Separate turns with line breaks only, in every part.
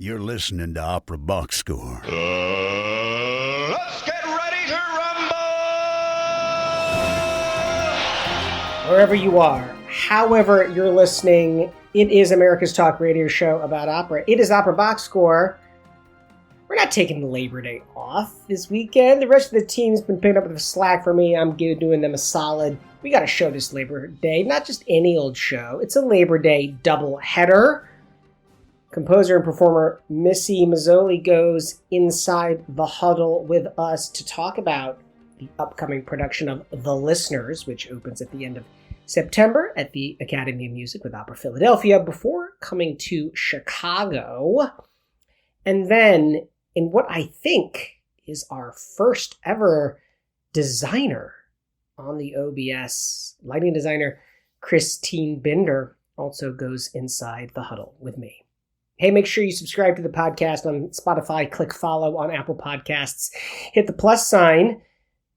You're listening to Opera Box Score.
Let's get ready to rumble!
Wherever you are, however you're listening, it is America's talk radio show about opera. It is Opera Box Score. We're not taking Labor Day off this weekend. The rest of the team's been picking up the slack for me. I'm doing them a solid. We got a show this Labor Day, not just any old show. It's a Labor Day double header. Composer and performer Missy Mazzoli goes inside the huddle with us to talk about the upcoming production of The Listeners, which opens at the end of September at the Academy of Music with Opera Philadelphia before coming to Chicago. And then in what I think is our first ever designer on the OBS, lighting designer Christine Binder also goes inside the huddle with me. Hey, make sure you subscribe to the podcast on Spotify, click follow on Apple Podcasts, hit the plus sign,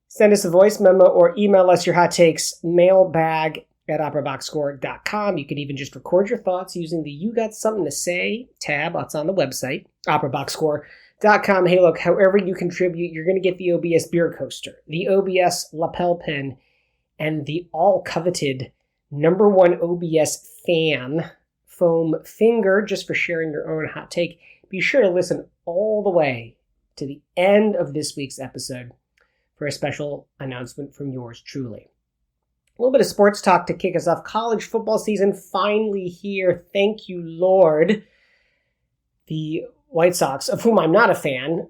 send us a voice memo, or email us your hot takes, mailbag@operaboxscore.com. You can even just record your thoughts using the You Got Something to Say tab. That's on the website, operaboxscore.com. Hey, look, however you contribute, you're going to get the OBS beer coaster, the OBS lapel pin, and the all-coveted #1 OBS fan foam finger, just for sharing your own hot take. Be sure to listen all the way to the end of this week's episode for a special announcement from yours truly. A little bit of sports talk to kick us off. College football season finally here. Thank you, Lord. The White Sox, of whom I'm not a fan,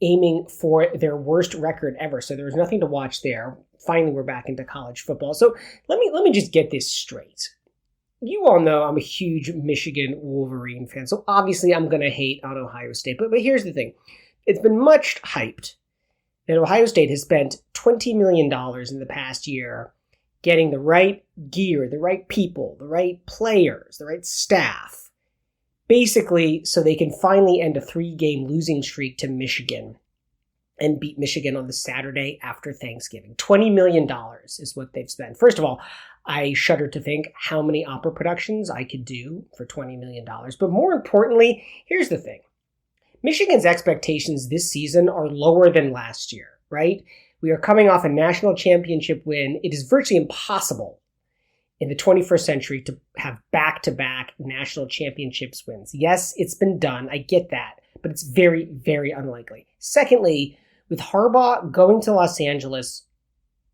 aiming for their worst record ever. So there was nothing to watch there. Finally, we're back into college football. So let me just get this straight. You all know I'm a huge Michigan Wolverine fan, so obviously I'm going to hate on Ohio State. But here's the thing. It's been much hyped that Ohio State has spent $20 million in the past year getting the right gear, the right people, the right players, the right staff, basically so they can finally end a 3-game losing streak to Michigan and beat Michigan on the Saturday after Thanksgiving. $20 million is what they've spent. First of all, I shudder to think how many opera productions I could do for $20 million. But more importantly, here's the thing. Michigan's expectations this season are lower than last year, right? We are coming off a national championship win. It is virtually impossible in the 21st century to have back-to-back national championships wins. Yes, it's been done. I get that. But it's very, very unlikely. Secondly, with Harbaugh going to Los Angeles,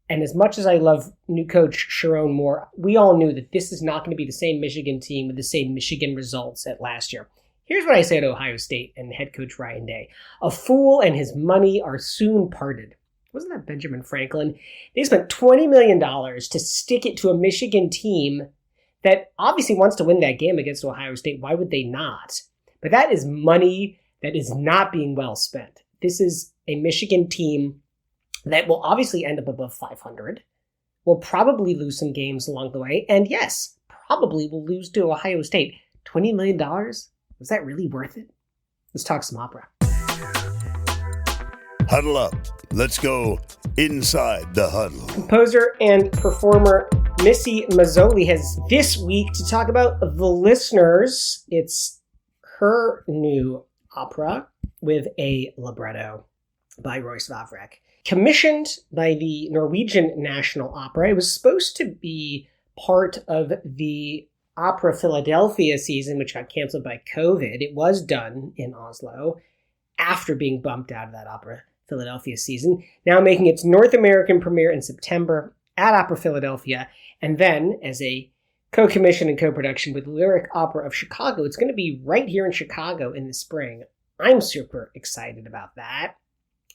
and as much as I love new coach Sharon Moore, we all knew that this is not going to be the same Michigan team with the same Michigan results at last year. Here's what I say to Ohio State and head coach Ryan Day. A fool and his money are soon parted. Wasn't that Benjamin Franklin? They spent $20 million to stick it to a Michigan team that obviously wants to win that game against Ohio State. Why would they not? But that is money that is not being well spent. This is a Michigan team that will obviously end up above 500, will probably lose some games along the way, and yes, probably will lose to Ohio State. $20 million? Was that really worth it? Let's talk some opera.
Huddle up. Let's go inside the huddle.
Composer and performer Missy Mazzoli has this week to talk about The Listeners. It's her new opera with a libretto by Royce Vavrek. Commissioned by the Norwegian National Opera. It was supposed to be part of the Opera Philadelphia season, which got canceled by COVID. It was done in Oslo after being bumped out of that Opera Philadelphia season. Now making its North American premiere in September at Opera Philadelphia, and then as a co-commission and co-production with Lyric Opera of Chicago. It's going to be right here in Chicago in the spring. I'm super excited about that.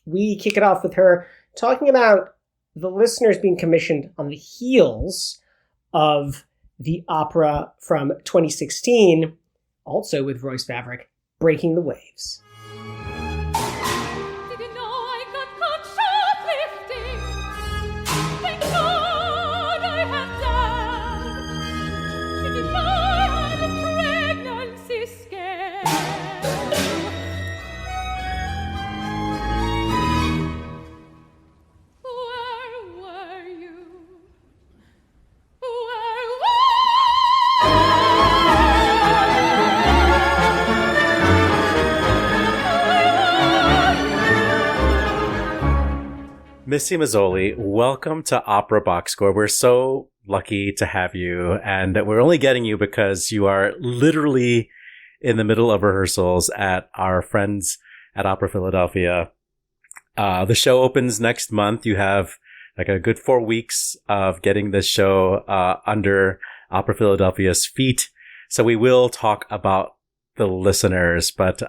We kick it off with her talking about The Listeners being commissioned on the heels of the opera from 2016, also with Royce Vavrek, Breaking the Waves.
Missy Mazzoli, welcome to Opera Box Score. We're so lucky to have you, and we're only getting you because you are literally in the middle of rehearsals at our friends at Opera Philadelphia. The show opens next month. You have like a good 4 weeks of getting this show under Opera Philadelphia's feet. So we will talk about the listeners, but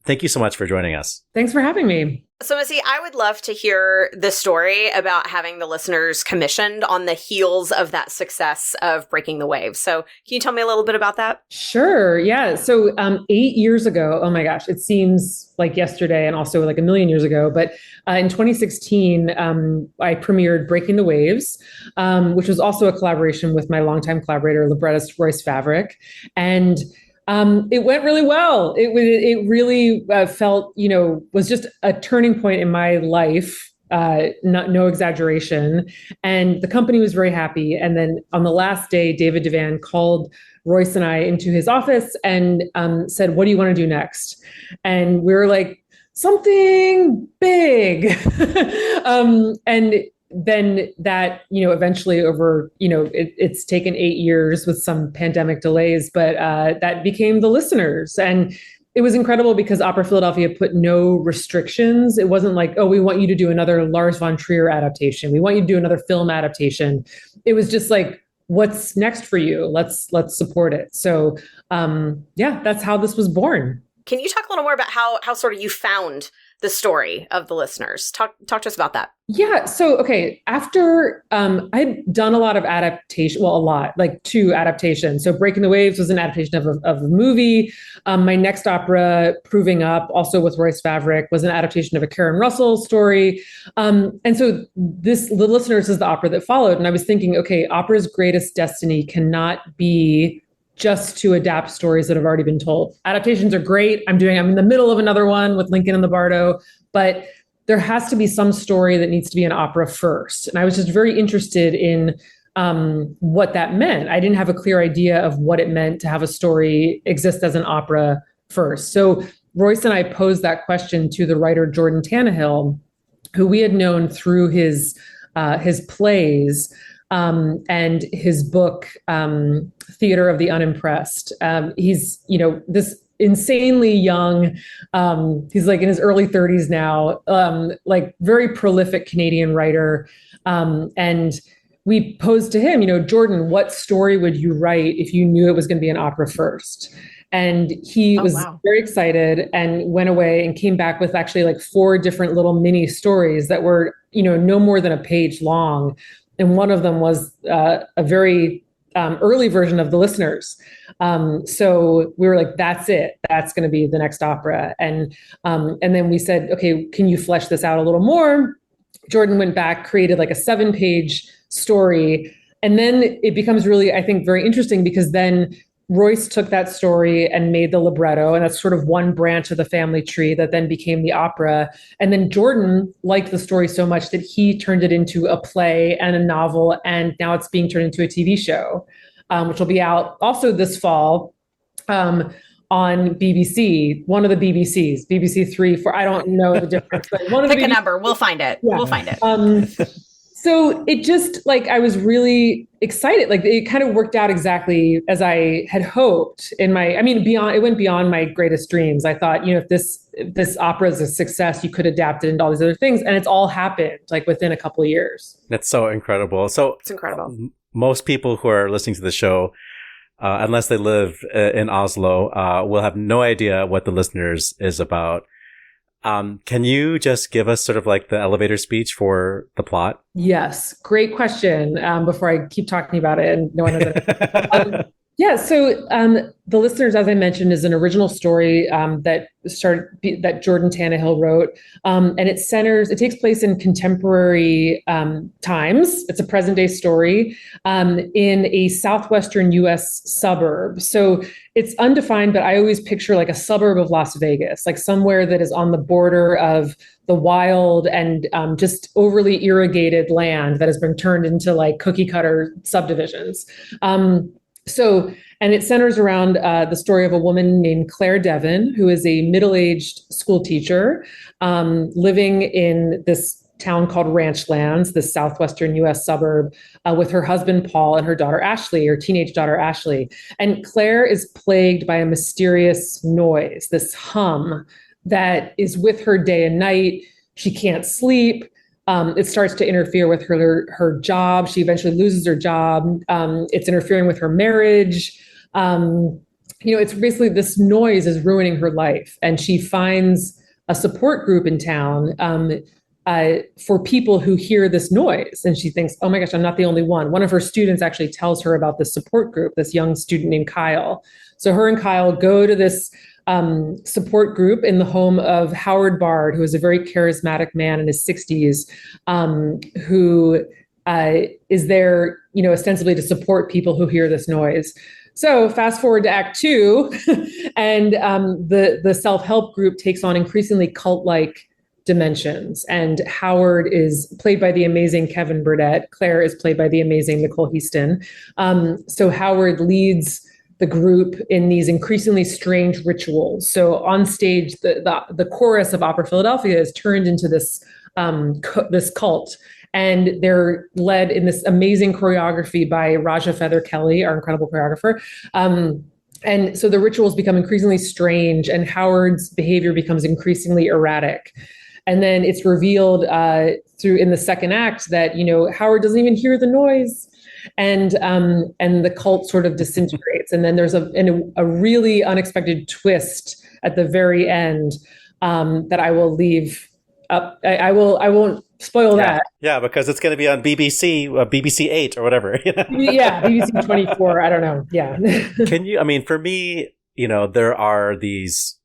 thank you so much for joining us.
Thanks for having me.
So, Missy, I would love to hear the story about having the listeners commissioned on the heels of that success of Breaking the Waves. So can you tell me a little bit about that?
Sure. Yeah. So 8 years ago, oh my gosh, it seems like yesterday and also like a million years ago, but in 2016, I premiered Breaking the Waves, which was also a collaboration with my longtime collaborator, librettist Royce Favrick. And it went really well. It really felt, was just a turning point in my life, no exaggeration. And the company was very happy. And then on the last day, David Devan called Royce and I into his office and said, "What do you want to do next?" And we were like, "Something big." And then that, eventually over, it's taken 8 years with some pandemic delays, but that became the listeners. And it was incredible because Opera Philadelphia put no restrictions. It wasn't like, oh, we want you to do another Lars von Trier adaptation. We want you to do another film adaptation. It was just like, what's next for you? Let's support it. So that's how this was born.
Can you talk a little more about how sort of you found the story of the listeners? Talk to us about that.
Yeah. So, okay. After I'd done a lot of adaptation, well, a lot, like 2 adaptations. So Breaking the Waves was an adaptation of a movie. My next opera, Proving Up, also with Royce Favrick, was an adaptation of a Karen Russell story. And so The Listeners is the opera that followed. And I was thinking, okay, opera's greatest destiny cannot be just to adapt stories that have already been told. Adaptations are great. I'm in the middle of another one with Lincoln and the Bardo, but there has to be some story that needs to be an opera first. And I was just very interested in what that meant. I didn't have a clear idea of what it meant to have a story exist as an opera first. So Royce and I posed that question to the writer Jordan Tannehill, who we had known through his plays, and his book, Theater of the Unimpressed. He's, this insanely young, he's like in his early 30s now, like very prolific Canadian writer. And we posed to him, Jordan, what story would you write if you knew it was going to be an opera first? And he was very excited and went away and came back with actually like 4 different little mini stories that were, no more than a page long. And one of them was a very early version of The Listeners. So we were like, that's it. That's going to be the next opera. And then we said, okay, can you flesh this out a little more? Jordan went back, created like a 7-page story. And then it becomes really, I think, very interesting because then Royce took that story and made the libretto, and that's sort of one branch of the family tree that then became the opera. And then Jordan liked the story so much that he turned it into a play and a novel, and now it's being turned into a TV show, which will be out also this fall on BBC, one of the BBCs, BBC 3, 4, I don't know the difference, but one of
Pick
the
a number, we'll find it.
Yeah.
We'll find it.
So it just I was really excited. Like it kind of worked out exactly as I had hoped it went beyond my greatest dreams. I thought, if this opera is a success, you could adapt it into all these other things. And it's all happened like within a couple of years.
That's so incredible. So
it's incredible.
Most people who are listening to the show, unless they live in Oslo, will have no idea what The Listeners is about. Can you just give us sort of like the elevator speech for the plot?
Yes. Great question. Before I keep talking about it and no one knows it. So The Listeners, as I mentioned, is an original story that Jordan Tannehill wrote. And it takes place in contemporary times. It's a present day story in a southwestern US suburb. So it's undefined, but I always picture like a suburb of Las Vegas, like somewhere that is on the border of the wild and just overly irrigated land that has been turned into like cookie cutter subdivisions. And it centers around the story of a woman named Claire Devon, who is a middle-aged school teacher living in this town called Ranchlands, the southwestern US suburb, with her husband, Paul, and her daughter, Ashley, her teenage daughter, Ashley. And Claire is plagued by a mysterious noise, this hum that is with her day and night. She can't sleep. It starts to interfere with her job. She eventually loses her job. It's interfering with her marriage. It's basically this noise is ruining her life. And she finds a support group in town for people who hear this noise. And she thinks, oh my gosh, I'm not the only one. One of her students actually tells her about this support group, this young student named Kyle. So her and Kyle go to this support group in the home of Howard Bard, who is a very charismatic man in his 60s, who is there, ostensibly to support people who hear this noise. So fast forward to Act 2, and the self-help group takes on increasingly cult-like dimensions. And Howard is played by the amazing Kevin Burdett. Claire is played by the amazing Nicole Heaston. So Howard leads the group in these increasingly strange rituals. So on stage, the chorus of Opera Philadelphia is turned into this cult. And they're led in this amazing choreography by Raja Feather Kelly, our incredible choreographer. And so the rituals become increasingly strange, and Howard's behavior becomes increasingly erratic. And then it's revealed in the second act that, Howard doesn't even hear the noise. And the cult sort of disintegrates. And then there's a really unexpected twist at the very end that I will leave up. I won't spoil that.
Yeah, because it's going to be on BBC 8 or whatever.
Yeah, BBC 24. I don't know. Yeah.
For me, there are these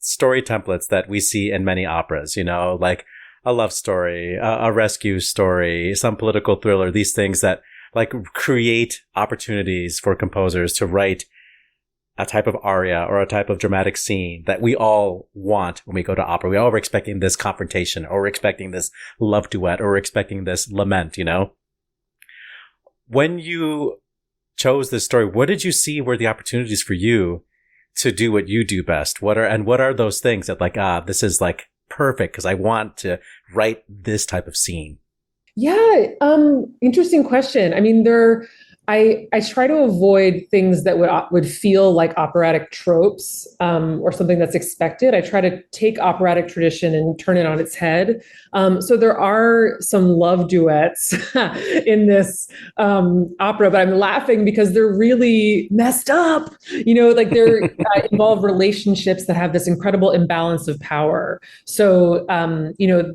story templates that we see in many operas, like a love story, a rescue story, some political thriller, these things that create opportunities for composers to write a type of aria or a type of dramatic scene that we all want when we go to opera. We all are expecting this confrontation, or we're expecting this love duet, or we're expecting this lament, When you chose this story, what did you see were the opportunities for you to do what you do best? What are those things that this is perfect because I want to write this type of scene?
Yeah. Interesting question. I try to avoid things that would feel like operatic tropes, or something that's expected. I try to take operatic tradition and turn it on its head. So there are some love duets in this opera, but I'm laughing because they're really messed up. They're involve relationships that have this incredible imbalance of power. So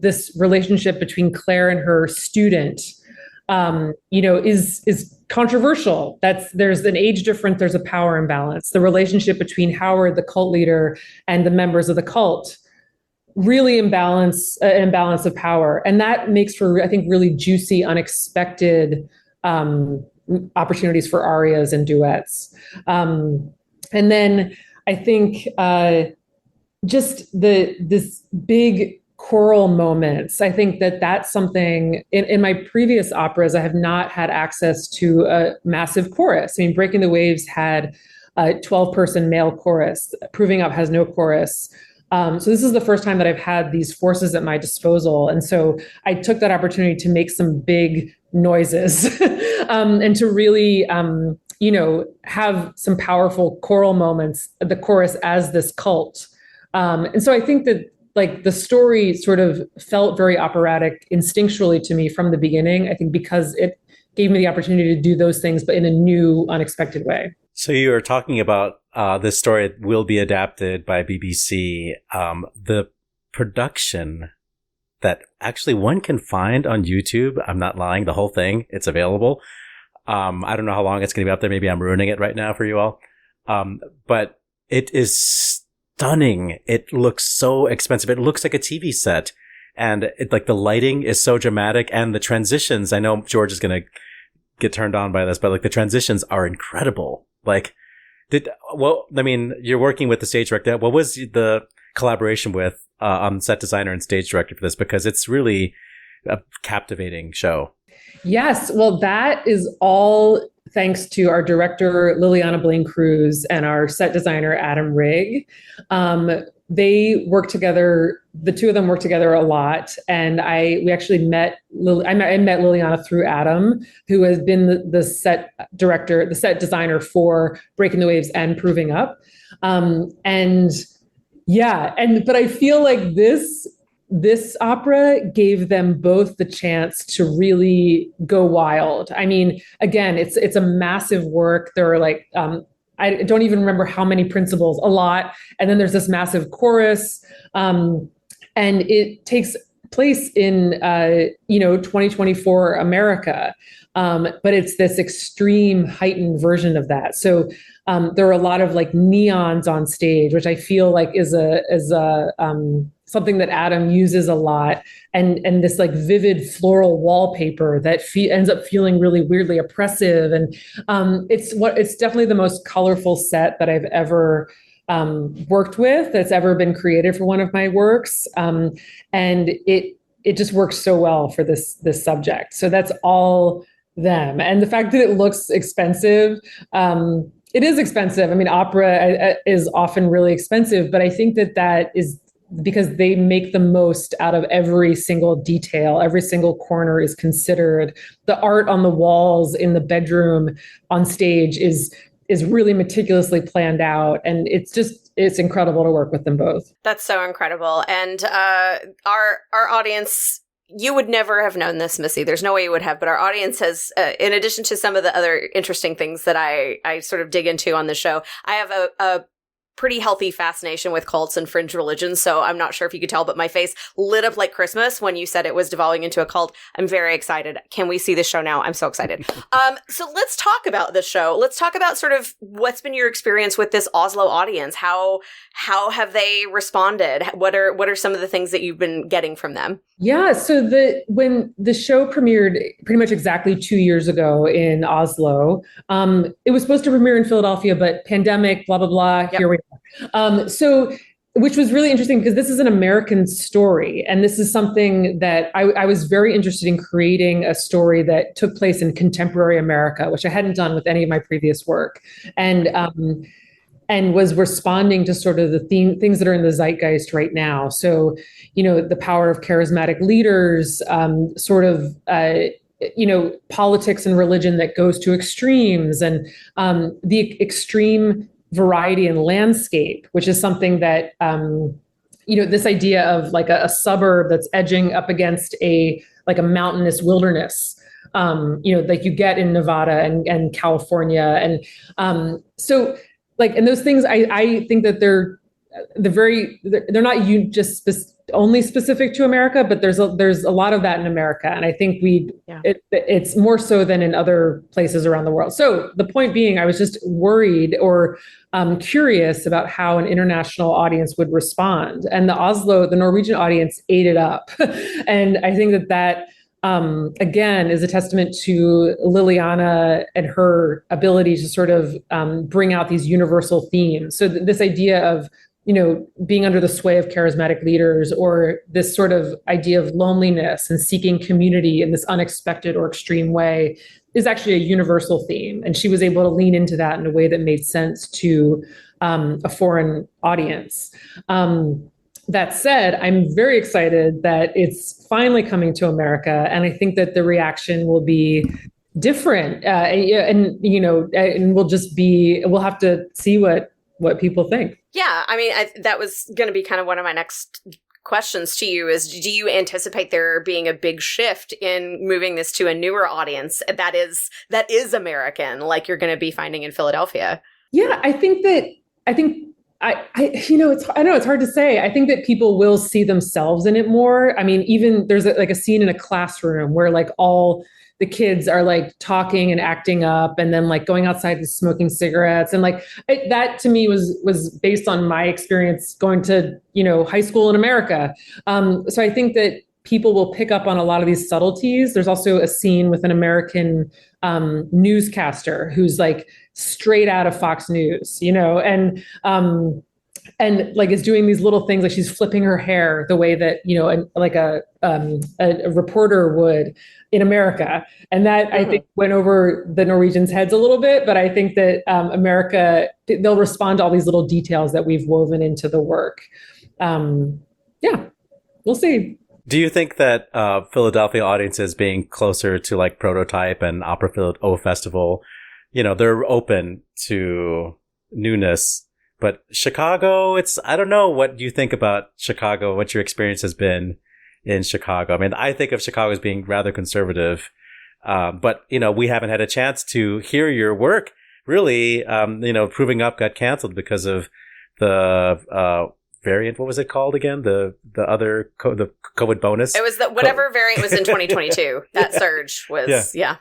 this relationship between Claire and her student, is controversial. There's an age difference. There's a power imbalance. The relationship between Howard, the cult leader, and the members of the cult really imbalance of power. And that makes for, I think, really juicy, unexpected opportunities for arias and duets. And then I think just this big choral moments. I think that's something in my previous operas, I have not had access to a massive chorus. Breaking the Waves had a 12-person male chorus. Proving Up has no chorus. So this is the first time that I've had these forces at my disposal. And so I took that opportunity to make some big noises and to really, have some powerful choral moments, the chorus as this cult. And so I think that the story sort of felt very operatic instinctually to me from the beginning, I think because it gave me the opportunity to do those things, but in a new, unexpected way.
So you were talking about this story will be adapted by BBC. The production that actually one can find on YouTube, I'm not lying, the whole thing, it's available. I don't know how long it's going to be up there. Maybe I'm ruining it right now for you all. But it is stunning. It looks so expensive. It looks like a TV set, and the lighting is so dramatic, and the transitions. I know George is going to get turned on by this, but the transitions are incredible. You're working with the stage director. What was the collaboration with set designer and stage director for this? Because it's really a captivating show.
Yes. Well, that is all thanks to our director, Liliana Blaine Cruz, and our set designer, Adam Rigg. They work together. The two of them work together a lot. And we actually met Liliana through Adam, who has been the set director, the set designer for Breaking the Waves and Proving Up. But I feel like this opera gave them both the chance to really go wild. I mean, again, it's a massive work. There are like, I don't even remember how many principals, a lot. And then there's this massive chorus. And it takes place in, 2024 America. But it's this extreme heightened version of that. So there are a lot of like neons on stage, which I feel like is something that Adam uses a lot, and this like vivid floral wallpaper that ends up feeling really weirdly oppressive. And it's definitely the most colorful set that I've ever worked with, that's ever been created for one of my works. And it just works so well for this subject. So that's all them. And the fact that it looks expensive, it is expensive. I mean, opera is often really expensive, but I think that is because they make the most out of every single detail. Every single corner is considered. The art on the walls in the bedroom on stage is really meticulously planned out. And it's incredible to work with them both.
That's so incredible. And our audience, you would never have known this, Missy. There's no way you would have, but our audience has, in addition to some of the other interesting things that I sort of dig into on the show, I have a pretty healthy fascination with cults and fringe religions. So I'm not sure if you could tell, but my face lit up like Christmas when you said it was devolving into a cult. I'm very excited. Can we see the show now? I'm so excited. So let's talk about the show. Let's talk about sort of what's been your experience with this Oslo audience. How have they responded? What are some of the things that you've been getting from them?
Yeah. So when the show premiered pretty much exactly 2 years ago in Oslo, it was supposed to premiere in Philadelphia, but pandemic, blah, blah, blah,
Yep.
Here we are. Which was really interesting because this is an American story. And this is something that I was very interested in, creating a story that took place in contemporary America, which I hadn't done with any of my previous work. And was responding to sort of the things that are in the zeitgeist right now. So, the power of charismatic leaders, politics and religion that goes to extremes, and the extreme variety and landscape, which is something that, this idea of like a suburb that's edging up against a mountainous wilderness, like you get in Nevada and California. And and those things, I think that they're not only specific to America, but there's a lot of that in America. And I think it's more so than in other places around the world. So the point being, I was just worried or curious about how an international audience would respond. And the Norwegian audience ate it up. And I think that again, is a testament to Liliana and her ability to sort of bring out these universal themes. So this idea of, being under the sway of charismatic leaders, or this sort of idea of loneliness and seeking community in this unexpected or extreme way, is actually a universal theme. And she was able to lean into that in a way that made sense to a foreign audience. That said, I'm very excited that it's finally coming to America. And I think that the reaction will be different. And we'll have to see what people think.
Yeah. I mean, that was going to be kind of one of my next questions to you is, do you anticipate there being a big shift in moving this to a newer audience that is American, like you're going to be finding in Philadelphia?
Yeah, I know it's hard to say. I think that people will see themselves in it more. I mean, even there's a scene in a classroom where like all the kids are like talking and acting up, and then like going outside and smoking cigarettes. And like that to me was based on my experience going to, high school in America. So I think that people will pick up on a lot of these subtleties. There's also a scene with an American newscaster who's like straight out of Fox News, and and like is doing these little things, like she's flipping her hair the way that, you know, like a reporter would in America. And that I think went over the Norwegians' heads a little bit, but I think that America, they'll respond to all these little details that we've woven into the work. Yeah, we'll see.
Do you think that Philadelphia audiences being closer to like Prototype and Opera Festival, you know, they're open to newness, but Chicago, I don't know. What do you think about Chicago? What your experience has been in Chicago? I mean, I think of Chicago as being rather conservative, but, you know, we haven't had a chance to hear your work really. You know, Proving Up got canceled because of the variant. What was it called again? The COVID bonus.
It was whatever variant was in 2022. That surge was yeah.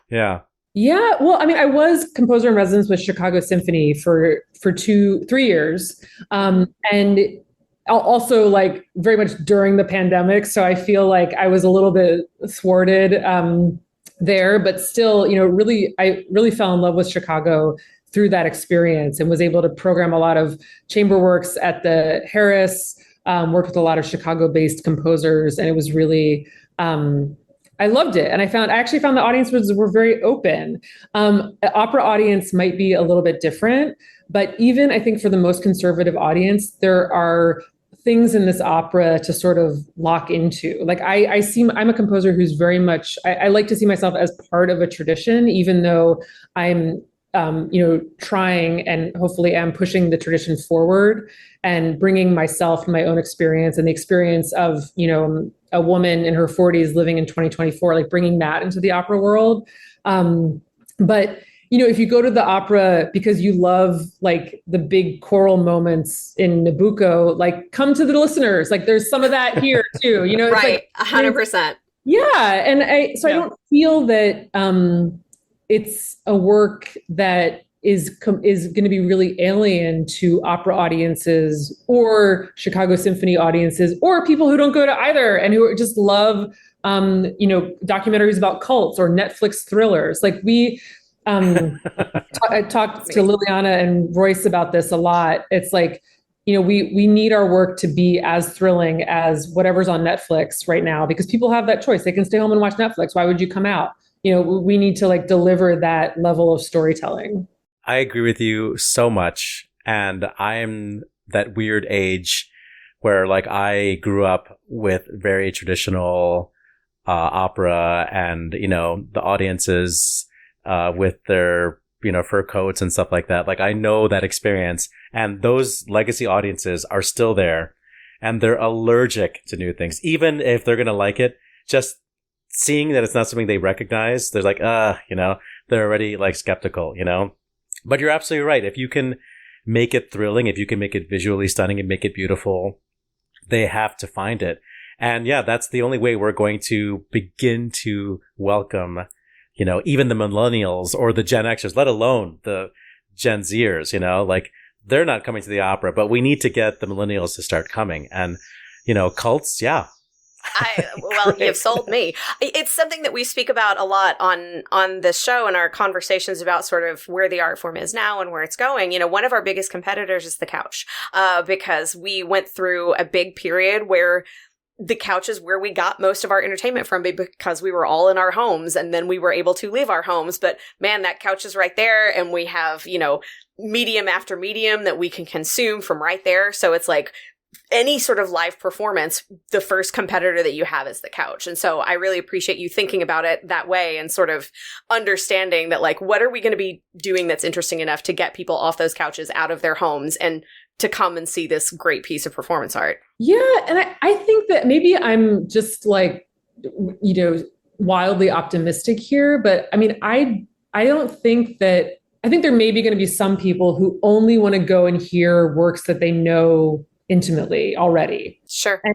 Well, I mean, I was composer in residence with Chicago Symphony for 3 years, and also like very much during the pandemic. So I feel like I was a little bit thwarted there, but still, you know, I really fell in love with Chicago through that experience and was able to program a lot of chamber works at the Harris, worked with a lot of Chicago-based composers, and it was really, I loved it. And I actually found the audience were very open. An opera audience might be a little bit different, but even I think for the most conservative audience, there are things in this opera to sort of lock into. Like I'm a composer who's very much, I like to see myself as part of a tradition, even though I'm you know, trying and hopefully am pushing the tradition forward and bringing myself, my own experience and the experience of, you know, a woman in her 40s living in 2024, like bringing that into the opera world. But, you know, if you go to the opera because you love like the big choral moments in Nabucco, like come to the listeners, like there's some of that here too, you know, it's
right.
Like,
100%.
Yeah. And I don't feel that, it's a work that is going to be really alien to opera audiences or Chicago Symphony audiences or people who don't go to either and who just love, you know, documentaries about cults or Netflix thrillers. Like we, I talked to Liliana and Royce about this a lot. It's like, you know, we need our work to be as thrilling as whatever's on Netflix right now because people have that choice. They can stay home and watch Netflix. Why would you come out? You know, we need to like deliver that level of storytelling.
I agree with you so much. And I'm that weird age where like I grew up with very traditional opera and, you know, the audiences with their, you know, fur coats and stuff like that. Like I know that experience and those legacy audiences are still there and they're allergic to new things. Even if they're going to like it, just seeing that it's not something they recognize, they're like, you know, they're already like skeptical, you know, but you're absolutely right. If you can make it thrilling, if you can make it visually stunning and make it beautiful, they have to find it. And yeah, that's the only way we're going to begin to welcome, you know, even the millennials or the Gen Xers, let alone the Gen Zers, you know, like they're not coming to the opera, but we need to get the millennials to start coming. And, you know, cults, yeah.
Well, you've sold me. It's something that we speak about a lot on this show and our conversations about sort of where the art form is now and where it's going. You know, one of our biggest competitors is the couch, because we went through a big period where the couch is where we got most of our entertainment from because we were all in our homes and then we were able to leave our homes. But man, that couch is right there and we have, you know, medium after medium that we can consume from right there. So it's like, any sort of live performance, the first competitor that you have is the couch. And so I really appreciate you thinking about it that way and sort of understanding that, like, what are we going to be doing that's interesting enough to get people off those couches out of their homes and to come and see this great piece of performance art?
Yeah. And I think that maybe I'm just like, you know, wildly optimistic here, but I mean, I don't think that, I think there may be going to be some people who only want to go and hear works that they know intimately already.
Sure.
And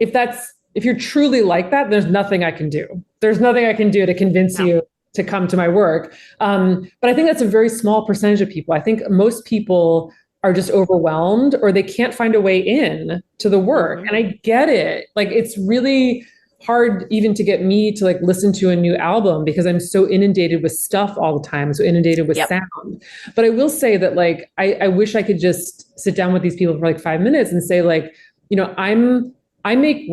if you're truly like that, there's nothing I can do. There's nothing I can do to convince you to come to my work. But I think that's a very small percentage of people. I think most people are just overwhelmed or they can't find a way in to the work. Mm-hmm. And I get it. Like, it's really hard even to get me to like listen to a new album because I'm so inundated with stuff all the time, so inundated with sound. But I will say that like I wish I could just sit down with these people for like 5 minutes and say like, you know, I make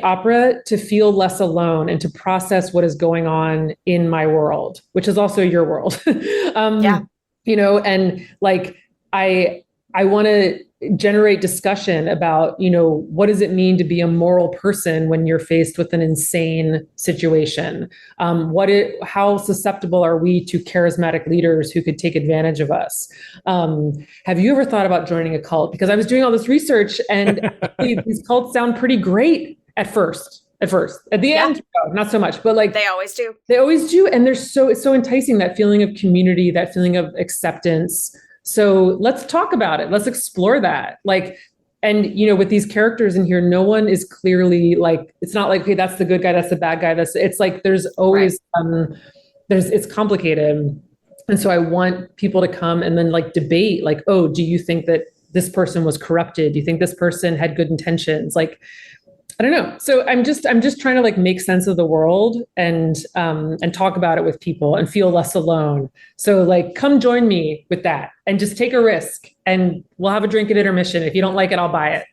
opera to feel less alone and to process what is going on in my world, which is also your world. You know, and like I want to generate discussion about, you know, what does it mean to be a moral person when you're faced with an insane situation? How susceptible are we to charismatic leaders who could take advantage of us? Have you ever thought about joining a cult? Because I was doing all this research and these cults sound pretty great at first. At the end, no, not so much, but like
they always do.
And it's so enticing, that feeling of community, that feeling of acceptance. So let's talk about it. Let's explore that. Like, and you know, with these characters in here, no one is clearly like, it's not like, okay, that's the good guy, that's the bad guy. It's like, there's always, it's complicated. And so I want people to come and then like debate, like, oh, do you think that this person was corrupted? Do you think this person had good intentions? Like, I don't know. So I'm just trying to like make sense of the world and talk about it with people and feel less alone. So like, come join me with that and just take a risk and we'll have a drink at intermission. If you don't like it, I'll buy it.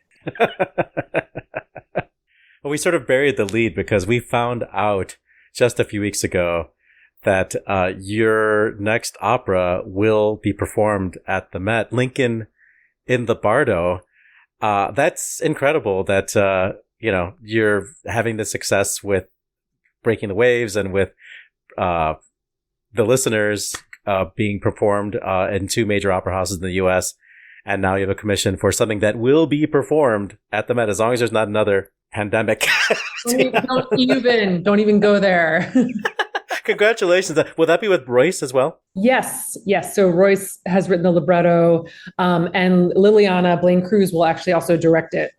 Well, we sort of buried the lead because we found out just a few weeks ago that your next opera will be performed at the Met, Lincoln in the Bardo. That's incredible that, you know, you're having the success with Breaking the Waves and with the Listeners being performed in 2 major opera houses in the U.S. And now you have a commission for something that will be performed at the Met, as long as there's not another pandemic.
Don't even go there.
Congratulations. Will that be with Royce as well?
Yes. So Royce has written the libretto, and Liliana Blaine Cruz will actually also direct it.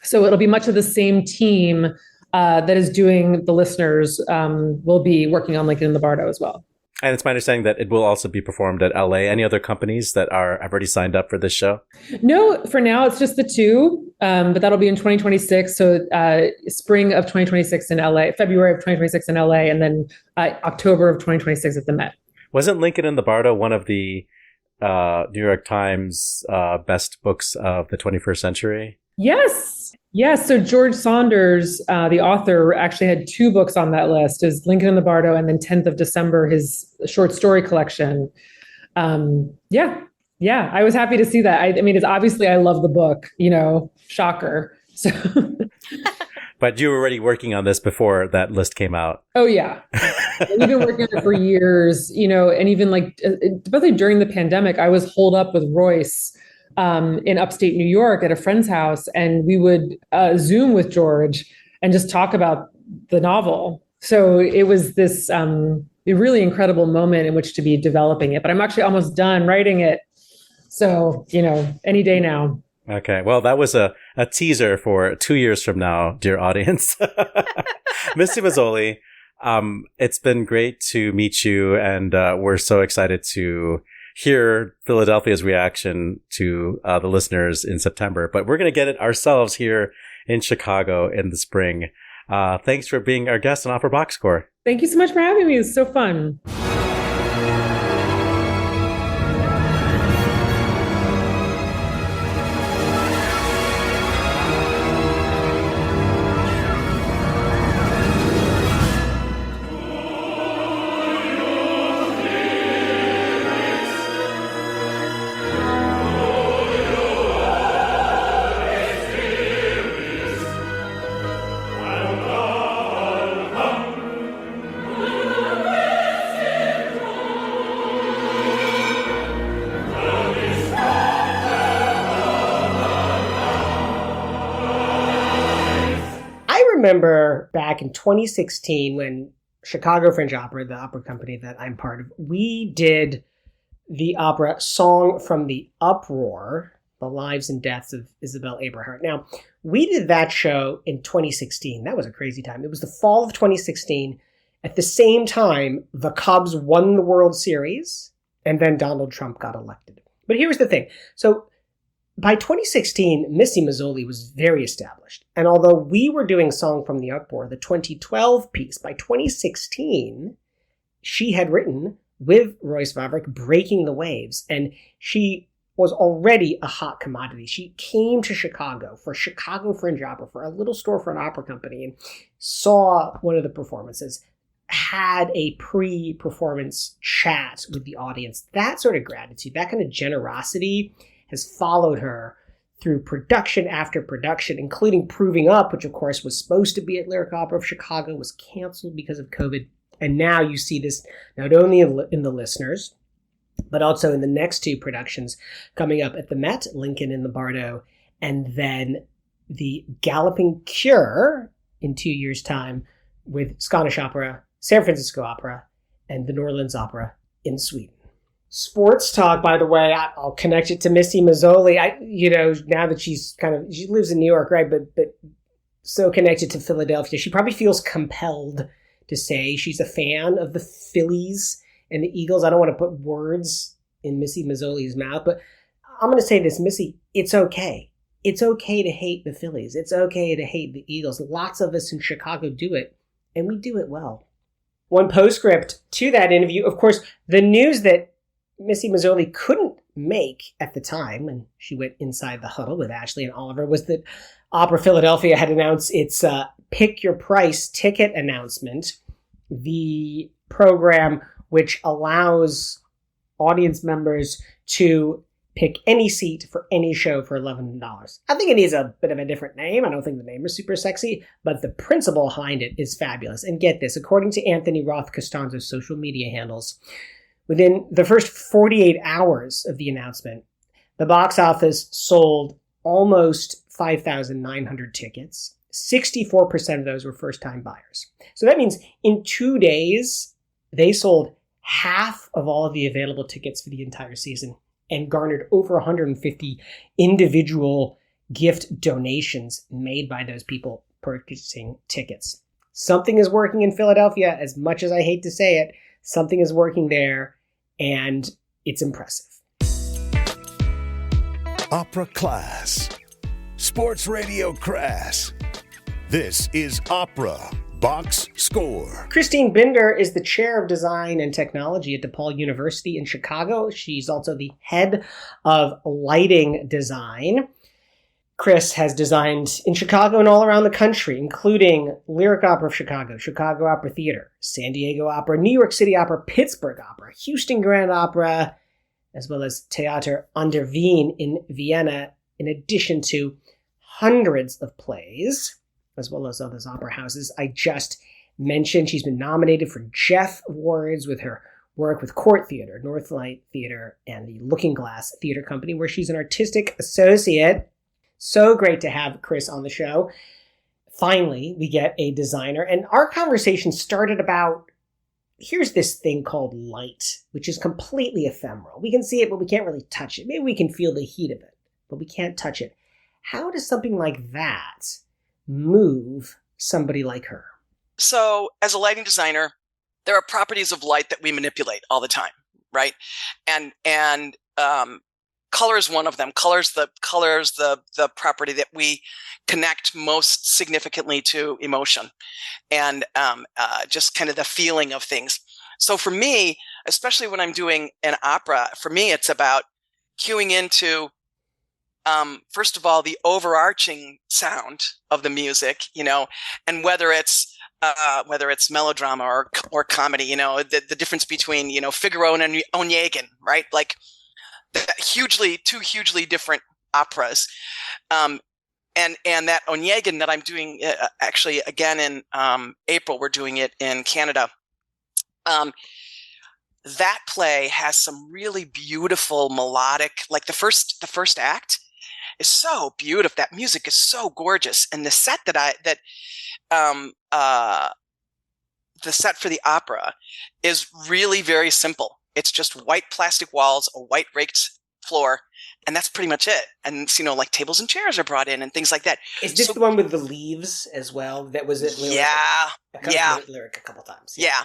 So it'll be much of the same team that is doing the Listeners will be working on Lincoln in the Bardo as well.
And it's my understanding that it will also be performed at LA. Any other companies that have already signed up for this show?
No, for now it's just the 2, but that'll be in 2026. So spring of 2026 in LA, February of 2026 in LA, and then October of 2026 at the Met.
Wasn't Lincoln in the Bardo one of the New York Times best books of the 21st century? Yes.
So George Saunders, the author, actually had 2 books on that list. It was Lincoln in the Bardo and then 10th of December, his short story collection. Yeah, I was happy to see that. I mean, it's obviously I love the book, you know, shocker. So.
But you were already working on this before that list came out.
Oh, yeah. We've been working on it for years, you know, and even like, especially during the pandemic, I was holed up with Royce in upstate New York at a friend's house, and we would Zoom with George and just talk about the novel. So it was this a really incredible moment in which to be developing it. But I'm actually almost done writing it. So, you know, any day now.
Okay. Well, that was a teaser for 2 years from now, dear audience. Missy Mazzoli, it's been great to meet you, and we're so excited to hear Philadelphia's reaction to the Listeners in September, but we're going to get it ourselves here in Chicago in the spring. Thanks for being our guest on Opera Box Score.
Thank you so much for having me. It's so fun.
Remember back in 2016 when Chicago Fringe Opera, the opera company that I'm part of, we did the opera Song from the Uproar, The Lives and Deaths of Isabel Eberhardt. Now, we did that show in 2016. That was a crazy time. It was the fall of 2016. At the same time, the Cubs won the World Series, and then Donald Trump got elected. But here's the thing. So by 2016, Missy Mazzoli was very established. And although we were doing Song from the Uproar, the 2012 piece, by 2016, she had written with Royce Vavrick Breaking the Waves. And she was already a hot commodity. She came to Chicago for Chicago Fringe Opera, for a little storefront opera company, and saw one of the performances, had a pre-performance chat with the audience. That sort of gratitude, that kind of generosity has followed her through production after production, including Proving Up, which of course was supposed to be at Lyric Opera of Chicago, was canceled because of COVID. And now you see this not only in the Listeners, but also in the next two productions coming up at the Met, Lincoln in the Bardo, and then the Galloping Cure in 2 years' time with Scottish Opera, San Francisco Opera, and the New Orleans Opera in Sweden. Sports talk, by the way, I'll connect it to Missy Mazzoli. Now that she lives in New York, right? But so connected to Philadelphia, she probably feels compelled to say she's a fan of the Phillies and the Eagles. I don't want to put words in Missy Mazzoli's mouth, but I'm going to say this, Missy, it's okay. It's okay to hate the Phillies. It's okay to hate the Eagles. Lots of us in Chicago do it, and we do it well. One postscript to that interview, of course, the news that Missy Mazzoli couldn't make at the time when she went Inside the Huddle with Ashley and Oliver was that Opera Philadelphia had announced its Pick Your Price ticket announcement, the program which allows audience members to pick any seat for any show for $11. I think it needs a bit of a different name. I don't think the name is super sexy, but the principle behind it is fabulous. And get this, according to Anthony Roth Costanzo's social media handles, within the first 48 hours of the announcement, the box office sold almost 5,900 tickets. 64% of those were first-time buyers. So that means in 2 days, they sold half of all of the available tickets for the entire season and garnered over 150 individual gift donations made by those people purchasing tickets. Something is working in Philadelphia, as much as I hate to say it. Something is working there, and it's impressive.
Opera Class. Sports Radio Crass. This is Opera Box Score.
Christine Binder is the chair of design and technology at DePaul University in Chicago. She's also the head of lighting design. Chris has designed in Chicago and all around the country, including Lyric Opera of Chicago, Chicago Opera Theater, San Diego Opera, New York City Opera, Pittsburgh Opera, Houston Grand Opera, as well as Theater an der Wien in Vienna, in addition to hundreds of plays, as well as others opera houses I just mentioned. She's been nominated for Jeff Awards with her work with Court Theater, Northlight Theater, and the Looking Glass Theater Company, where she's an artistic associate. So great to have Chris on the show. Finally, we get a designer, and our conversation started about, here's this thing called light, which is completely ephemeral. We can see it, but we can't really touch it. Maybe we can feel the heat of it, but we can't touch it. How does something like that move somebody like her?
So as a lighting designer, there are properties of light that we manipulate all the time, right? And color is one of them. Color is the property that we connect most significantly to emotion and just kind of the feeling of things. So for me, especially when I'm doing an opera, for me, it's about cueing into first of all, the overarching sound of the music, and whether it's melodrama or comedy, the difference between, Figaro and Onegin, right? Like two hugely different operas. And that Onegin that I'm doing actually again in April, we're doing it in Canada. That play has some really beautiful melodic, like the first act is so beautiful. That music is so gorgeous. And the set the set for the opera is really very simple. It's just white plastic walls, a white raked floor, and that's pretty much it. And like tables and chairs are brought in and things like that.
Is this the one with the leaves as well? That was at Lyric?
Yeah.
Lyric a couple times.
Yeah.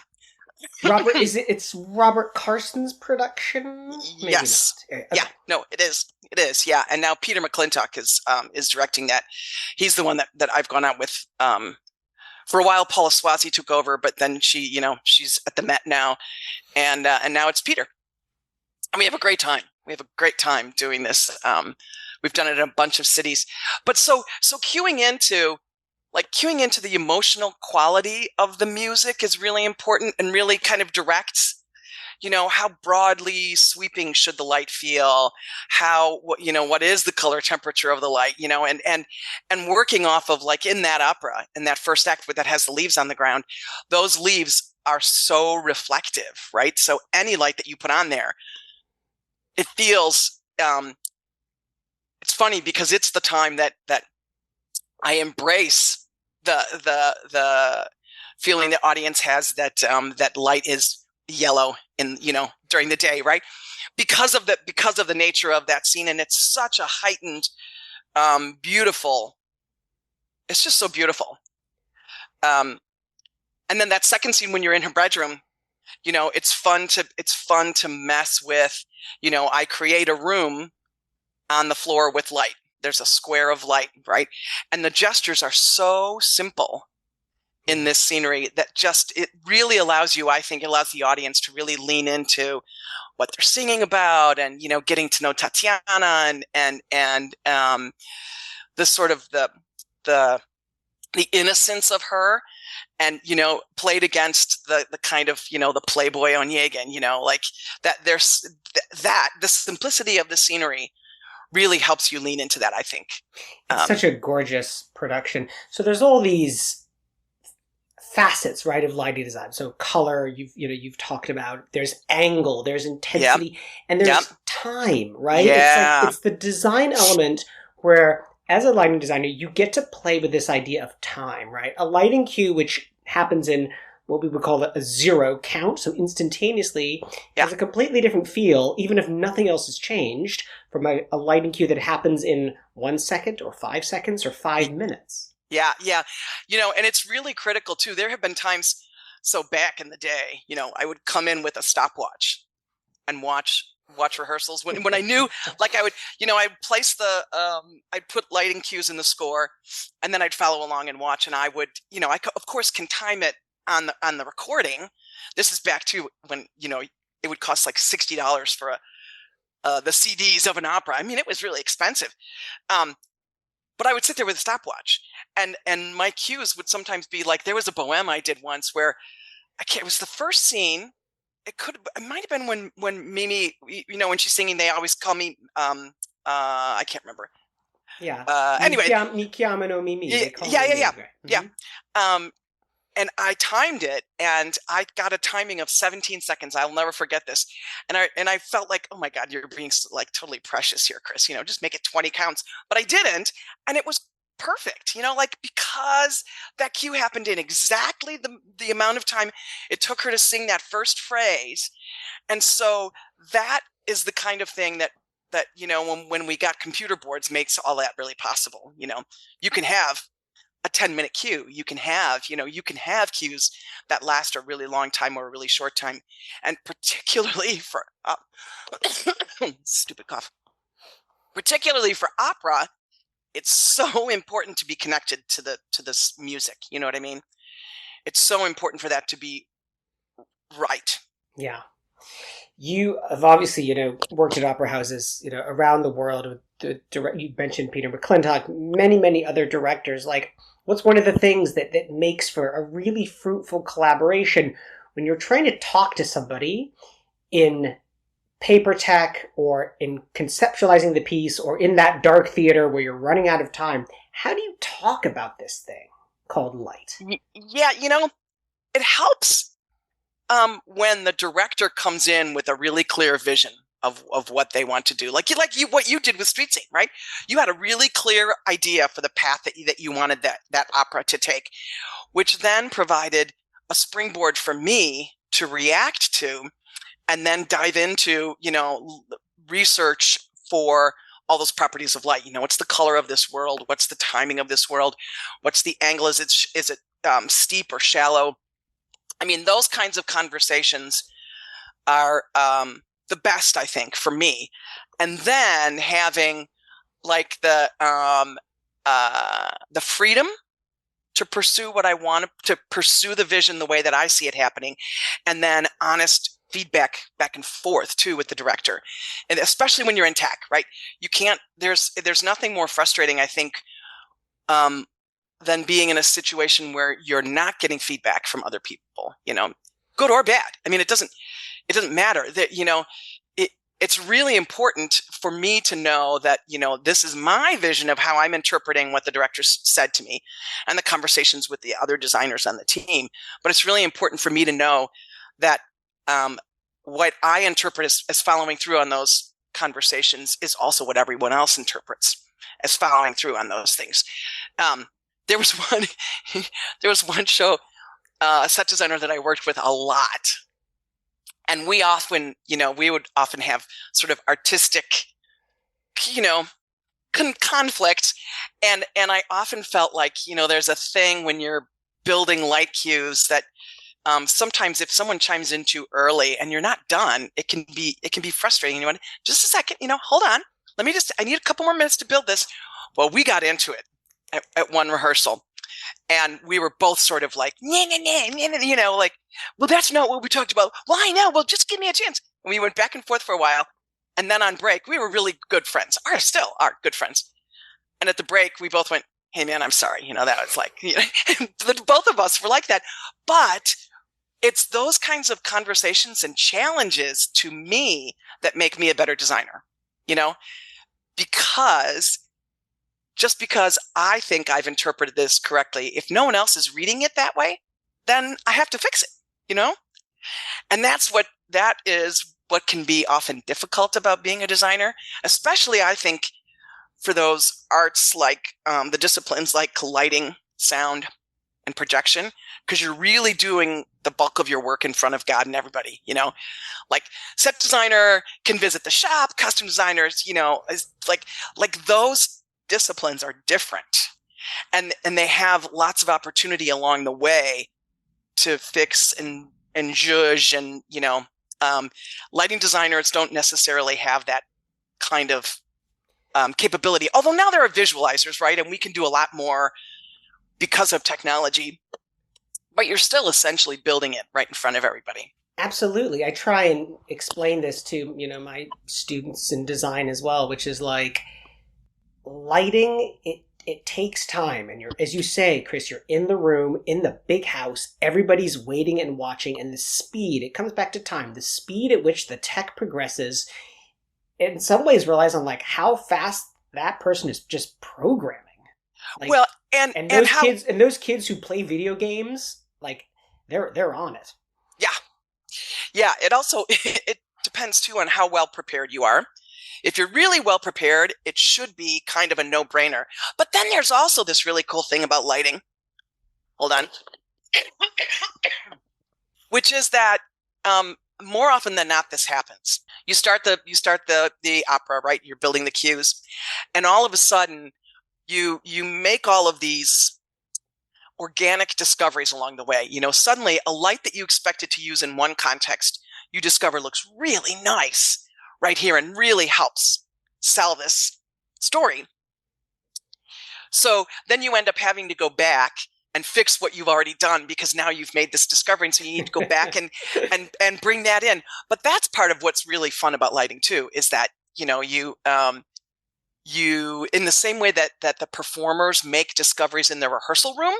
Robert, it's Robert Carson's production? Maybe
Yes.
not. Okay.
Yeah. No, it is. It is. Yeah. And now Peter McClintock is directing that. He's the one that I've gone out with. For a while, Paula Swazi took over, but then she's at the Met now, and now it's Peter. And we have a great time. We have a great time doing this. We've done it in a bunch of cities, but so cueing into the emotional quality of the music is really important and really kind of directs, how broadly sweeping should the light feel? What is the color temperature of the light? And working off of, like, in that opera, in that first act that has the leaves on the ground, those leaves are so reflective, right? So any light that you put on there, it feels, it's funny because it's the time that I embrace the feeling the audience has that light is yellow during the day, right? Because of the nature of that scene, and it's such a heightened, beautiful. It's just so beautiful. And then that second scene when you're in her bedroom, it's fun to mess with. I create a room on the floor with light. There's a square of light, right? And the gestures are so simple in this scenery that it really allows you, I think, allows the audience to really lean into what they're singing about, and, getting to know Tatiana and the sort of the innocence of her, and, played against the kind of, the Playboy Onegin, like that. There's the simplicity of the scenery really helps you lean into that, I think.
It's such a gorgeous production. So there's all these facets, right, of lighting design. So color, you've talked about. There's angle, there's intensity, and there's time, right?
Yeah.
It's the design element where, as a lighting designer, you get to play with this idea of time, right? A lighting cue, which happens in what we would call a zero count, so instantaneously, has a completely different feel, even if nothing else has changed, from a lighting cue that happens in 1 second or 5 seconds or 5 minutes.
Yeah. And it's really critical too. There have been times, so back in the day, I would come in with a stopwatch and watch rehearsals when I knew, like, I would, I'd place I'd put lighting cues in the score, and then I'd follow along and watch, and I would, I of course can time it on the recording. This is back to when, it would cost like $60 for the CDs of an opera. I mean, it was really expensive. But I would sit there with a stopwatch, and my cues would sometimes be like, there was a bohème I did once where it was the first scene. It might have been when Mimi, when she's singing, they always call me, I can't remember.
Yeah.
Anyway.
Mi chiamano Mimi.
Yeah. And I timed it, and I got a timing of 17 seconds. I'll never forget this. And I felt like, oh my God, you're being like totally precious here, Chris. Just make it 20 counts. But I didn't, and it was perfect. Because that cue happened in exactly the amount of time it took her to sing that first phrase, and so that is the kind of thing that when we got computer boards makes all that really possible. You can have a 10-minute cue. You can have cues that last a really long time or a really short time. And particularly for stupid cough. Particularly for opera, it's so important to be connected to this music. You know what I mean? It's so important for that to be right.
Yeah. You have obviously, worked at opera houses, around the world. You mentioned Peter McClintock, many, many other directors. Like, what's one of the things that makes for a really fruitful collaboration when you're trying to talk to somebody in paper tech, or in conceptualizing the piece, or in that dark theater where you're running out of time? How do you talk about this thing called light?
Yeah, it helps when the director comes in with a really clear vision of what they want to do, like what you did with Street Scene, right? You had a really clear idea for the path that you wanted that opera to take, which then provided a springboard for me to react to, and then dive into, research for all those properties of light. What's the color of this world? What's the timing of this world? What's the angle? Is it steep or shallow? I mean, those kinds of conversations are the best, I think, for me. And then having like the freedom to pursue what I want, to pursue the vision the way that I see it happening, and then honest feedback back and forth too with the director, and especially when you're in tech, right? You can't. There's nothing more frustrating, I think, than being in a situation where you're not getting feedback from other people. Good or bad. I mean, it doesn't matter. That it's really important for me to know that, this is my vision of how I'm interpreting what the director said to me and the conversations with the other designers on the team. But it's really important for me to know that what I interpret as following through on those conversations is also what everyone else interprets as following through on those things. There was one show, a set designer that I worked with a lot. And we would often have sort of artistic, conflict. And I often felt like, there's a thing when you're building light cues that sometimes if someone chimes in too early and you're not done, it can be frustrating. Just a second, hold on. I need a couple more minutes to build this. Well, we got into it at one rehearsal. And we were both sort of like, like, well, that's not what we talked about. Well, I know. Well, just give me a chance. And we went back and forth for a while. And then on break, we were really good friends, still are good friends. And at the break, we both went, hey, man, I'm sorry. That was like, both of us were like that. But it's those kinds of conversations and challenges to me that make me a better designer, because I think I've interpreted this correctly, if no one else is reading it that way, then I have to fix it, And that is what can be often difficult about being a designer, especially I think for those arts like the disciplines like lighting, sound, and projection, because you're really doing the bulk of your work in front of God and everybody, like set designer can visit the shop, costume designers, is like those disciplines are different, and they have lots of opportunity along the way to fix and judge, and lighting designers don't necessarily have that kind of capability, although now there are visualizers, right, and we can do a lot more because of technology, but you're still essentially building it right in front of everybody.
Absolutely. I try and explain this to my students in design as well, which is like, lighting, it takes time, and as you say, Chris, you're in the room, in the big house, everybody's waiting and watching, and the speed, it comes back to time, the speed at which the tech progresses in some ways relies on like how fast that person is just programming. Like,
well, and those kids who play video games, like they're on it. Yeah. It also it depends too on how well prepared you are. If you're really well prepared, it should be kind of a no-brainer. But then there's also this really cool thing about lighting. Hold on. Which is that more often than not, this happens. You start the opera, right? You're building the cues, and all of a sudden, you make all of these organic discoveries along the way. Suddenly a light that you expected to use in one context, you discover looks really nice right here and really helps sell this story. So then you end up having to go back and fix what you've already done because now you've made this discovery, and so you need to go back and bring that in. But that's part of what's really fun about lighting too, is that you in the same way that the performers make discoveries in their rehearsal room,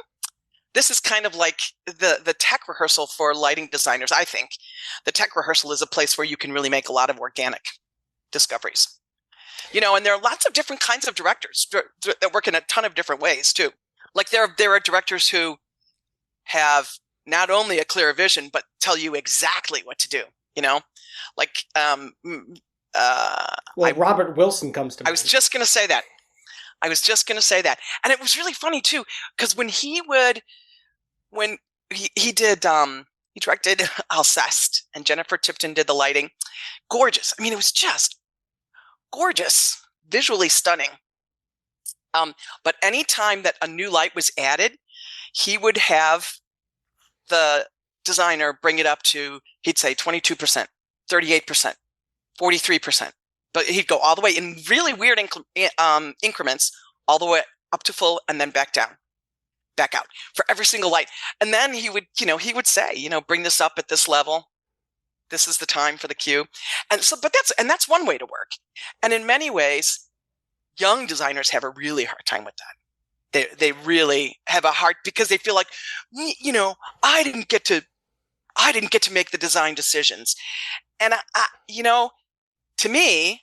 this is kind of like the tech rehearsal for lighting designers. I think the tech rehearsal is a place where you can really make a lot of organic discoveries. And there are lots of different kinds of directors that work in a ton of different ways too. Like there are directors who have not only a clear vision, but tell you exactly what to do, like,
Robert Wilson comes to mind.
I was just going to say that. And it was really funny too, because when he directed Alceste and Jennifer Tipton did the lighting, gorgeous. I mean, it was just gorgeous, visually stunning. But any time that a new light was added, he would have the designer bring it up to, he'd say 22%, 38%, 43%. But he'd go all the way in really weird increments, all the way up to full and then back down, back out for every single light. And then he would say, bring this up at this level. This is the time for the cue. And so, that's one way to work. And in many ways, young designers have a really hard time with that. They really have a hard, because they feel like, I didn't get to make the design decisions. And to me,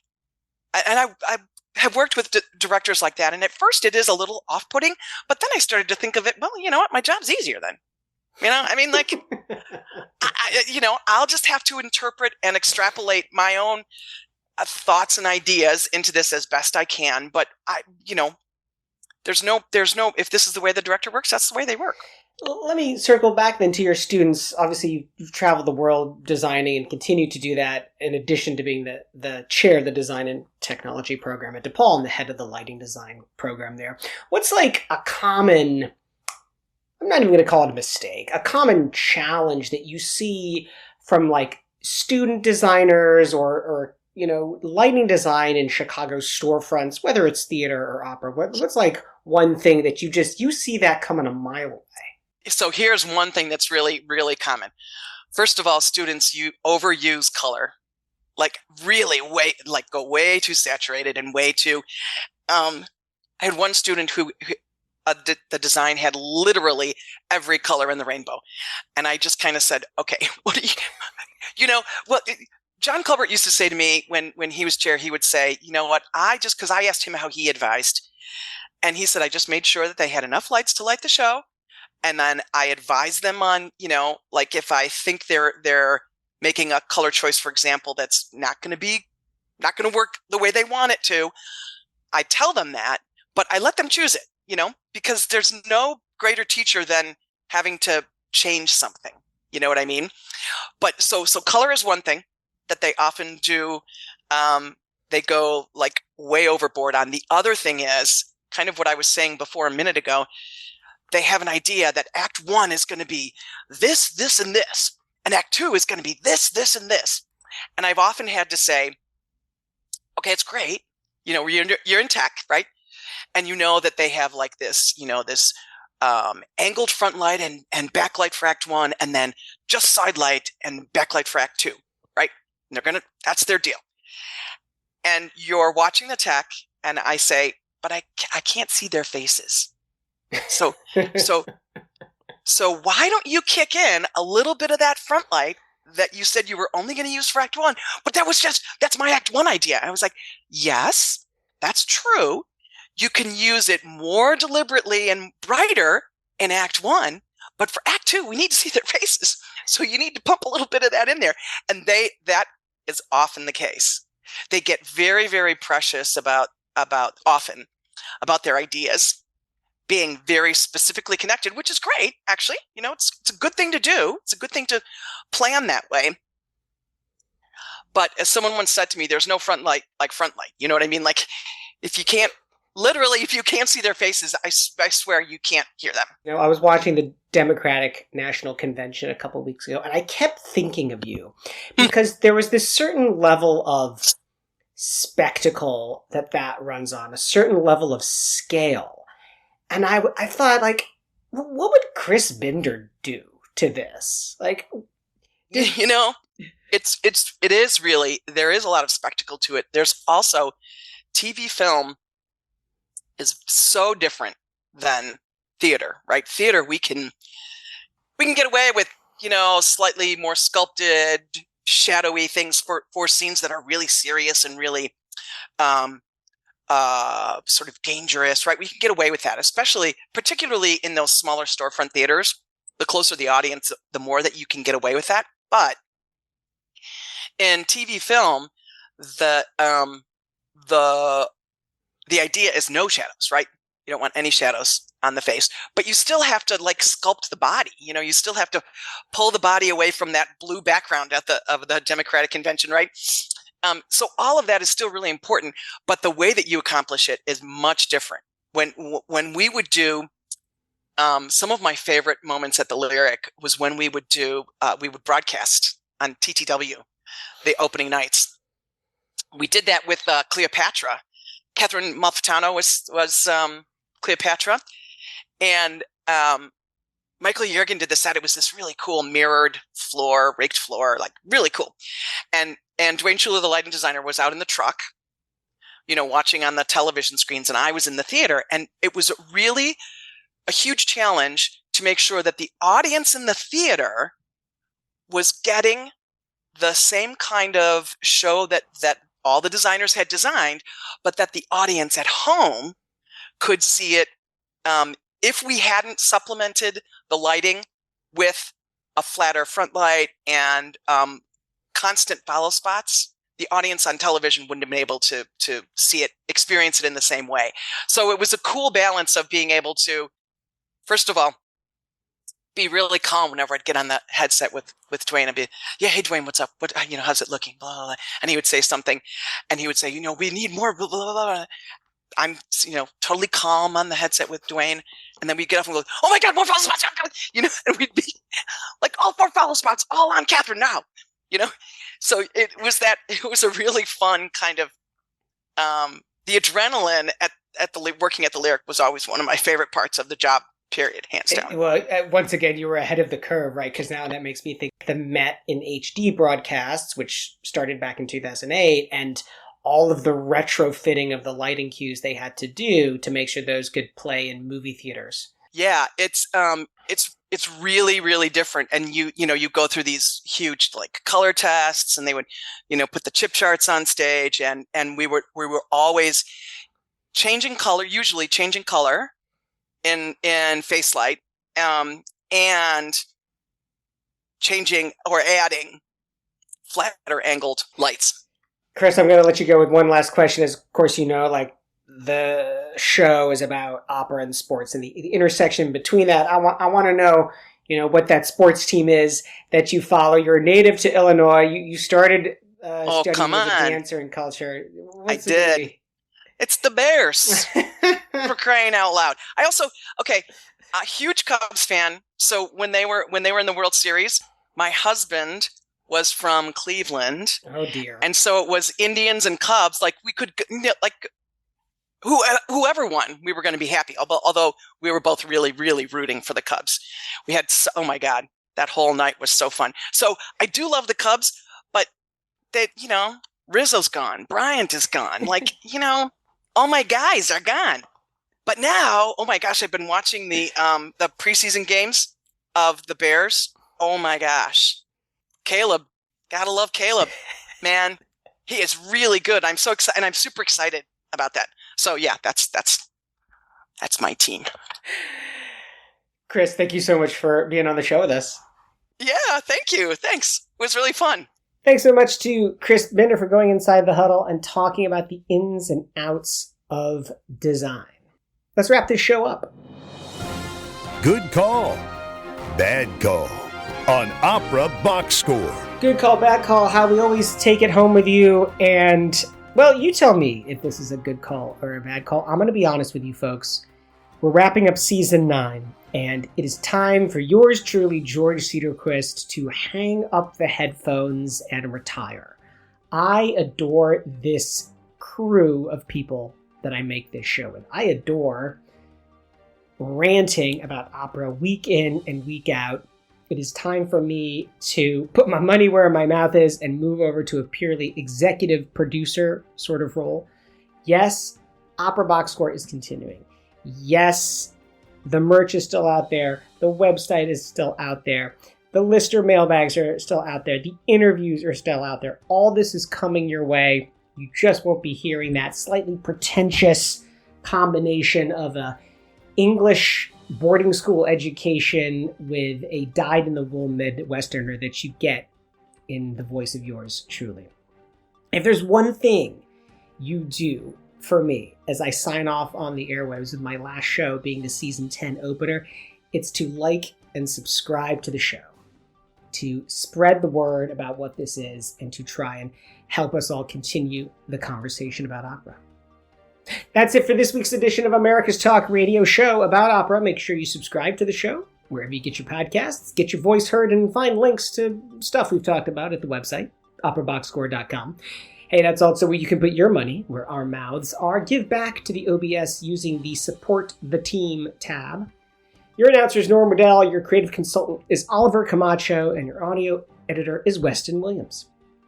and I have worked with directors like that. And at first it is a little off-putting, but then I started to think of it, well, you know what? My job's easier then. I'll just have to interpret and extrapolate my own thoughts and ideas into this as best I can. But there's no, if this is the way the director works, that's the way they work.
Let me circle back then to your students. Obviously, you've traveled the world designing and continue to do that, in addition to being the chair of the design and technology program at DePaul and the head of the lighting design program there. What's like a common, I'm not even going to call it a mistake, a common challenge that you see from like student designers or lighting design in Chicago storefronts, whether it's theater or opera? What's like one thing that you see that coming a mile away?
So here's one thing that's really, really common. First of all, students, you overuse color, like really go way too saturated and way too. I had one student who the design had literally every color in the rainbow, and I just kind of said, "Okay, what do you, John Colbert used to say to me when he was chair, he would say, you know what, because I asked him how he advised, and he said, I just made sure that they had enough lights to light the show. And then I advise them on, like if I think they're making a color choice, for example, that's not going to work the way they want it to. I tell them that, but I let them choose it, because there's no greater teacher than having to change something. You know what I mean? But so color is one thing that they often do. They go like way overboard on. The other thing is kind of what I was saying before a minute ago. They have an idea that Act 1 is going to be this, this, and this. And Act 2 is going to be this, this, and this. And I've often had to say, okay, it's great. You're in tech, right? And that they have like this, this angled front light and backlight for Act 1, and then just side light and backlight for Act 2, right? And that's their deal. And you're watching the tech, and I say, but I can't see their faces. So why don't you kick in a little bit of that front light that you said you were only going to use for Act 1? But that's my Act 1 idea. I was like, yes, that's true. You can use it more deliberately and brighter in Act 1, but for Act 2, we need to see their faces. So you need to pump a little bit of that in there. And that is often the case. They get very, very precious about their ideas being very specifically connected, which is great, actually. It's a good thing to do. It's a good thing to plan that way. But as someone once said to me, there's no front light like front light. You know what I mean? Like if you can't see their faces, I swear you can't hear them.
I was watching the Democratic National Convention a couple of weeks ago, and I kept thinking of you because there was this certain level of spectacle that runs on, a certain level of scale. And I thought, like, what would Chris Binder do to this? Like,
it is really, there is a lot of spectacle to it. There's also TV film is so different than theater, right? Theater, we can get away with, slightly more sculpted, shadowy things for scenes that are really serious and really, sort of dangerous, right? We can get away with that, particularly in those smaller storefront theaters. The closer the audience, the more that you can get away with that. But in TV film, the idea is no shadows, right? You don't want any shadows on the face, but you still have to like sculpt the body. You still have to pull the body away from that blue background of the Democratic Convention, right? So all of that is still really important, but the way that you accomplish it is much different. When we would do some of my favorite moments at the Lyric was when we would broadcast on TTW the opening nights. We did that with Cleopatra. Catherine Malfitano was Cleopatra, and Michael Jurgen did the set. It was this really cool mirrored floor, raked floor, like really cool. And Dwayne Schuler, the lighting designer, was out in the truck, watching on the television screens, and I was in the theater. And it was really a huge challenge to make sure that the audience in the theater was getting the same kind of show that all the designers had designed, but that the audience at home could see it. If we hadn't supplemented the lighting with a flatter front light and constant follow spots, the audience on television wouldn't have been able to see it, experience it in the same way. So it was a cool balance of being able to, first of all, be really calm whenever I'd get on the headset with Dwayne and be, yeah, hey Dwayne, what's up? How's it looking? Blah, blah, blah. And he would say something, and he would say, we need more, blah, blah, blah, blah. I'm, totally calm on the headset with Dwayne. And then we'd get up and go, oh my God, more follow spots. And we'd be like, all 4 follow spots, all on Catherine now, So it was a really fun kind of, the adrenaline at working at the Lyric was always one of my favorite parts of the job, period, hands down.
Well, once again, you were ahead of the curve, right? Because now that makes me think the Met in HD broadcasts, which started back in 2008, and all of the retrofitting of the lighting cues they had to do to make sure those could play in movie theaters. Yeah,
it's really, really different. And you go through these huge like color tests, and they would, put the chip charts on stage, and we were always changing color in face light, and changing or adding flatter angled lights.
Chris, I'm going to let you go with one last question. As of course, the show is about opera and sports, and the intersection between that. I want to know, what that sports team is that you follow. You're native to Illinois. You started studying as a dancer and culture.
I did. It's the Bears, for crying out loud. I also, a huge Cubs fan. So when they were in the World Series, my husband was from Cleveland.
Oh dear.
And so it was Indians and Cubs. Like we could, whoever won, we were going to be happy. Although we were both really, really rooting for the Cubs. We had, oh my God, that whole night was so fun. So I do love the Cubs, but they, Rizzo's gone. Bryant is gone. All my guys are gone. But now, oh my gosh, I've been watching the preseason games of the Bears. Oh my gosh. Caleb, gotta love Caleb, man. He is really good. I'm so excited, and I'm super excited about that. So yeah, that's my team.
Chris, thank you so much for being on the show with us.
Yeah, thank you. Thanks. It was really fun.
Thanks so much to Chris Bender for going inside the huddle and talking about the ins and outs of design. Let's wrap this show up.
Good call. Bad call. On Opera Box Score.
Good call, bad call, how we always take it home with you. And, well, you tell me if this is a good call or a bad call. I'm going to be honest with you folks. We're wrapping up season 9, and it is time for yours truly, George Cedarquist, to hang up the headphones and retire. I adore this crew of people that I make this show with. I adore ranting about opera week in and week out. It is time for me to put my money where my mouth is and move over to a purely executive producer sort of role. Yes, Opera Box Score is continuing. Yes, the merch is still out there. The website is still out there. The listener mailbags are still out there. The interviews are still out there. All this is coming your way. You just won't be hearing that slightly pretentious combination of a English boarding school education with a dyed-in-the-wool Midwesterner that you get in the voice of yours truly. If there's one thing you do for me as I sign off on the airwaves with my last show being the season 10 opener, it's to like and subscribe to the show, to spread the word about what this is, and to try and help us all continue the conversation about opera. That's it for this week's edition of America's Talk Radio show about opera. Make sure you subscribe to the show wherever you get your podcasts, get your voice heard, and find links to stuff we've talked about at the website, operaboxscore.com. Hey, that's also where you can put your money where our mouths are. Give back to the OBS using the Support the Team tab. Your announcer is Norm Waddell, your creative consultant is Oliver Camacho, and your audio editor is Weston Williams.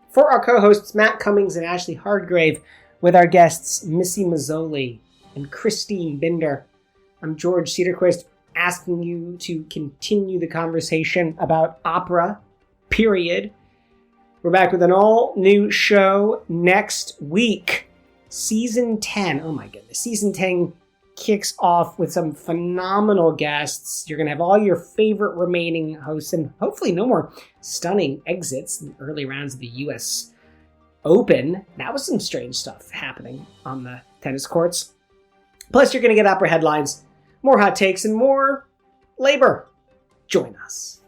For our co-hosts, Matt Cummings and Ashley Hardgrave, with our guests, Missy Mazzoli and Christine Binder, I'm George Cedarquist, asking you to continue the conversation about opera, period. We're back with an all-new show next week. Season 10. Oh my goodness. Season 10 kicks off with some phenomenal guests. You're going to have all your favorite remaining hosts and hopefully no more stunning exits in the early rounds of the U.S. Open. That was some strange stuff happening on the tennis courts. Plus, you're going to get opera headlines, more hot takes, and more labor. Join us.